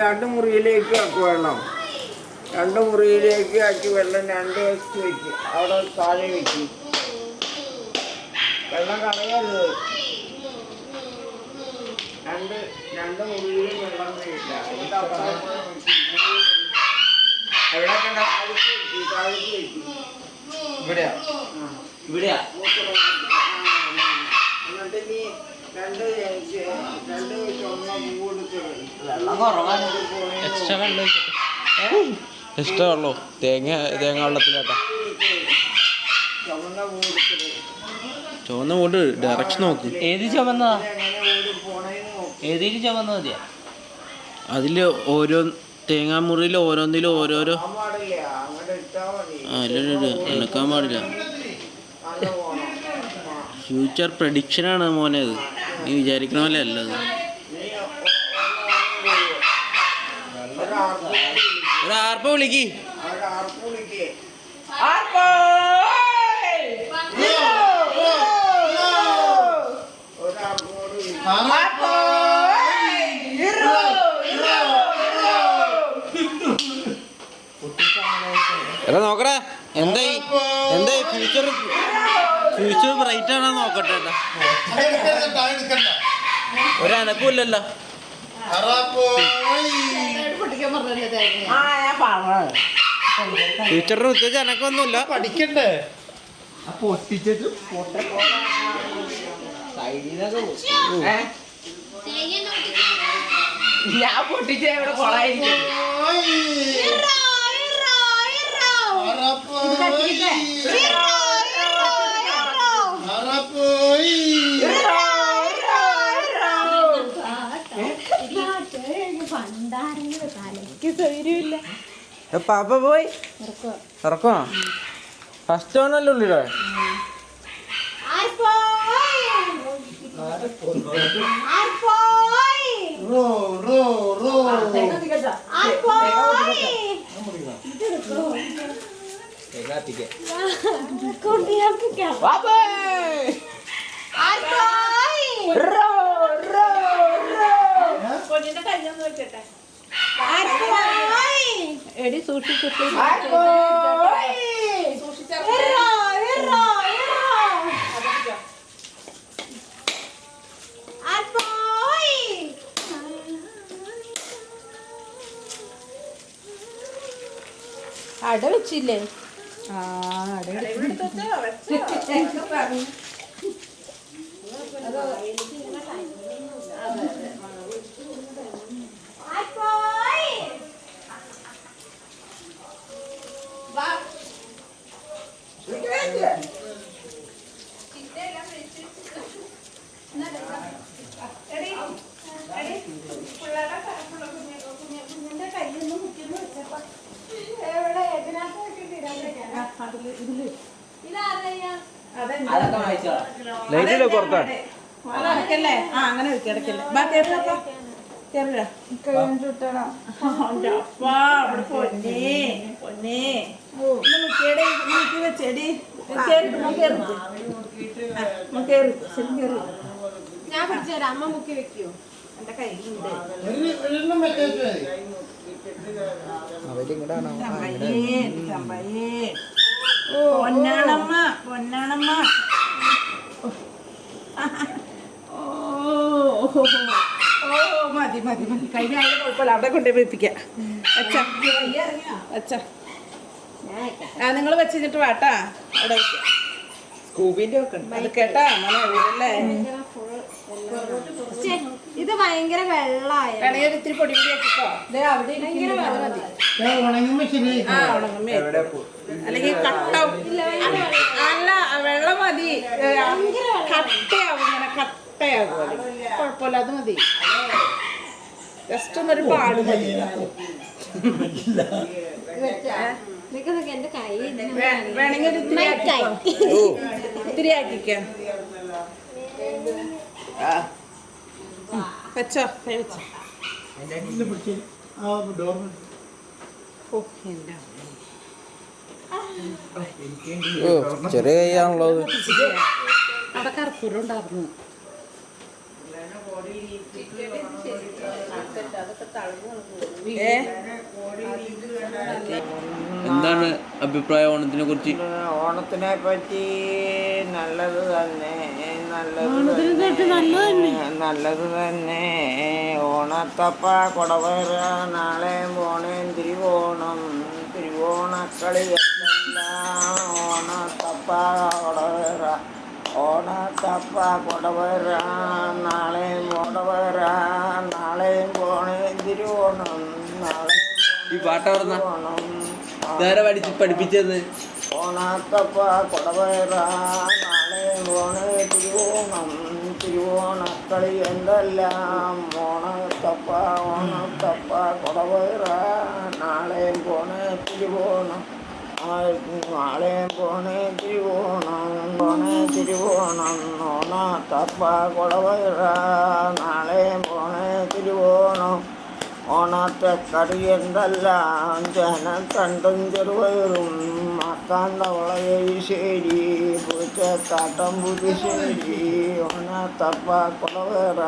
രണ്ട് മുറിയിലേക്ക് ആക്കി വെള്ളം 2 മുറിയിലേക്ക് ആക്കി വെള്ളം 2 വശത്ത് വെച്ച് അവിടെ താഴെ വെച്ച് വെള്ളം കളയരുത്. രണ്ട് മുറിയിലും വെള്ളം കഴിയില്ല. എവിടെയൊക്കെ താഴേക്ക് വെച്ച് ഇവിടെയാ എന്നിട്ട് നീ രണ്ട് ചുമന്ന പൂ എടുത്തത് എക്സ്ട്രാ വെള്ളോ തേങ്ങ വെള്ളത്തിലാട്ടാ. ചുമന്ന പൂ എടുത്തത് ചുവന്ന പോട്ട് ഡയറക്ഷൻ നോക്ക്. ഏത് ചുമന്നാ? ഏതെങ്കിലും ചുമന്ന മതിയാ? അതില് ഓരോ തേങ്ങാമുറിയിൽ ഓരോന്നിലും ഓരോരോ എണക്കാൻ പാടില്ല. ഫ്യൂച്ചർ പ്രഡിക്ഷനാണ് മോനെ അത്. നീ വിചാരിക്കണ പോലെ അല്ല അത്. ഒരു ആർപ്പ വിളിക്ക്. എടാ നോക്കടാ എന്തായി ഫ്യൂച്ചർ ബ്രൈറ്റ് ആണോ നോക്കട്ടെ. ഒരനക്കൂല്ലല്ലോ. ഫ്യൂച്ചറിന് പ്രത്യേകിച്ച് അനക്കൊന്നുമില്ല. പഠിക്കണ്ടേ? ഞാൻ പൊട്ടിച്ച ഇവിടെ കൊളായിരിക്കും. പാപ്പ പോയി ഇറക്കോ ഫസ്റ്റ് ആണല്ലോ ഉള്ളിടെ. എടി സൂക്ഷിച്ചു അട വെച്ചില്ലേ? ലൈറ്റില്ല പുറത്താ. അതടക്കല്ലേ? അങ്ങനെ വെക്കിടക്കല്ലേ? ഞാൻ പിടിച്ചുതരാം. അമ്മ മുക്കി വെക്കോ? എന്റെ കയ്യിലുണ്ട്. പൊന്നാണമ്മ മതി കഴിഞ്ഞ ആളുടെ കുഴപ്പമില്ല. അവിടെ കൊണ്ടുപോയി വെപ്പിക്കാം. നിങ്ങൾ വെച്ചിട്ട് വാട്ടാ. അവിടെ വെക്കാം. സ്കൂബിന്റെ ഒക്കെ അത് കേട്ടാ മോനെ. ഇത് ഭയങ്കര വെള്ളമായ ഇത്തിരി പൊടി ആക്കിക്കോ. ഭയങ്കര വെള്ളം മതി. അല്ലെങ്കിൽ കട്ട അല്ല വെള്ളം മതി. കട്ടയാവും. ഇങ്ങനെ കട്ടയാകും. കുഴപ്പമില്ല. അത് മതി. ജസ്റ്റ് ഒന്നൊരു പാട് മതി. വേണമെങ്കിൽ ഇത്തിരി ആക്കിക്കാം. വെച്ചോ വെച്ചോ. ചെറിയ കൈയാണല്ലോ. അവിടെ കർപ്പൂരം ഉണ്ടായിരുന്നു. എന്താണ് അഭിപ്രായം ഓണത്തിനെ കുറിച്ച്? ഓണത്തിനെ പറ്റി നല്ലത് തന്നെ, നല്ലത് തന്നെ. ഓണത്തപ്പ കൊടവേറ നാളെ പോണേൻ തിരുവോണം, തിരുവോണക്കളി എന്തെല്ലാം. ഓണത്തപ്പ കൊടവേറ, ഓണത്തപ്പ കൊടവേറ നാളെ കൊടവേറ നാളെ പോണേൻ തിരുവോണം, നാളെ ഈ പാട്ടവർന്ന നേരെ പഠിപ്പിച്ചത്. ഓണത്തപ്പ കൊടവേറ നാളെ പോണേ തിരുവോണം, തിരുവോണക്കളി എന്തെല്ലാം. ഓണത്തപ്പ കൊടവേറ നാളെ പോണേ തിരുവോണം, നാളെ പോണേ തിരുവോണം, തിരുവോണം. ഓണത്തപ്പ കൊടവേറ നാളെ പോണേ തിരുവോണം. ഓണത്തെ കറി എന്തെല്ലാം, ജനം കണ്ടും ചെറുവയറും മാക്കാന്തവളശ്ശേരി പൂച്ചക്കാട്ടം പുതുശ്ശേരി. ഓണത്തപ്പ കൊടവേറ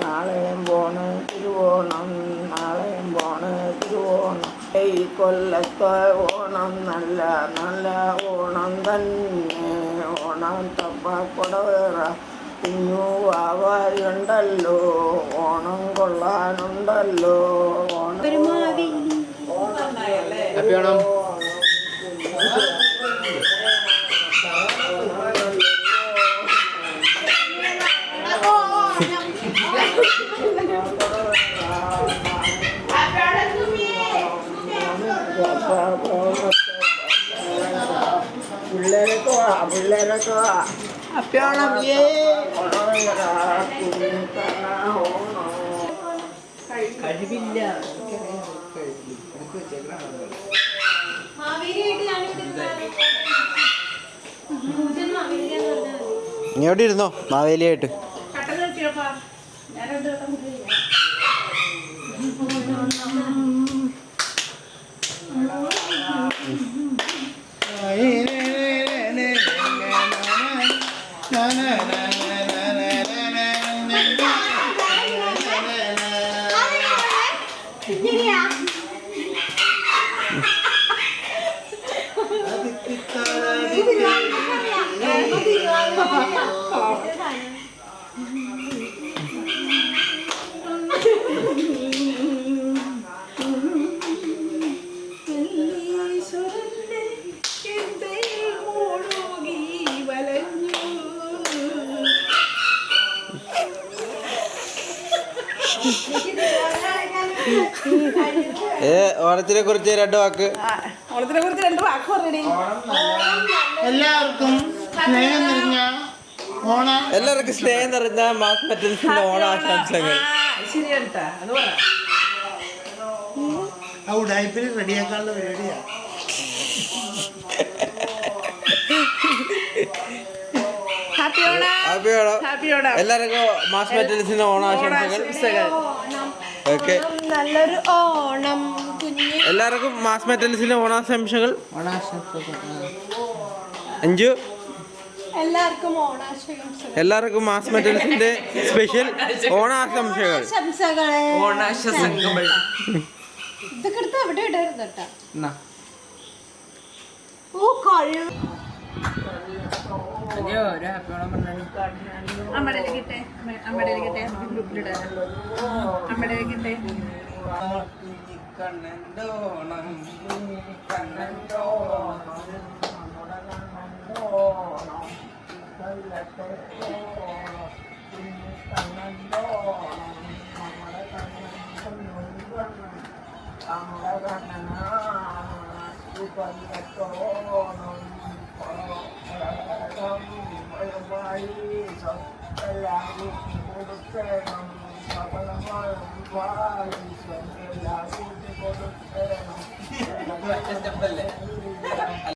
നാളെയും പോണ് തിരുവോണം, നാളെയും പോണ് തിരുവോണം. ഈ കൊല്ലത്തെ ഓണം നല്ല ഓണം തന്നെ. ഓണത്തപ്പ കൊടവേറ പിന്നു വാവായുണ്ടല്ലോ, ഓണം കൊള്ളാനുണ്ടല്ലോ. ഹാപ്പി ഓണം. പിള്ളേരൊക്കെ അപ്പ്യോണം കഴിവില്ല. നീ എവിടെ ഇരുന്നോ മാവേലിയായിട്ട്? ഓണത്തിനെ കുറിച്ച് രണ്ട് വാക്ക്. ഓണത്തിനെ കുറിച്ച് രണ്ട് വാക്ക് പറഞ്ഞേ. എല്ലാവർക്കും സ്നേഹം നിറഞ്ഞ എല്ലാവർക്കും സ്നേഹം നിറഞ്ഞ മാസ് മെറ്റൽസിന്റെ ഓണാശംസകൾ. ശരിയാട്ടാ, അത് പറ. ആ ഉടായ്പിൽ റെഡിയാക്കാനുള്ള പരിപാടിയാ. Happy Onam. Happy Onam. Happy Onam. എല്ലാവർക്കും മാസ് മെറ്റൽസിന്റെ ഓണാശംസകൾ. ഓക്കെ, നല്ലൊരു ഓണം കുഞ്ഞ്. എല്ലാവർക്കും മാസ് മെറ്റൽസിന്റെ ഓണാശംസകൾ. അഞ്ചു എല്ലാവർക്കും ഓണാശംസകൾ. എല്ലാവർക്കും മാസ് മെറ്റൽസിന്റെ സ്പെഷ്യൽ ഓണാശംസകൾ. ഓണാശംസകൾ. ഇതൊക്കെ എടുത്ത് അവിടെ ഇടരുത് കേട്ടോ. ഓ കഴിവ്. ഒരു ഹാപ്പി ഓണം പറഞ്ഞു. അമ്മയുടെ കിട്ടെ, അമ്മയുടെ കിട്ടെ, ഗ്രൂപ്പിലിടാൻ. അമ്മയുടെ കിട്ടെ. കണ്ണന്തോണം കണ്ണന്തോണം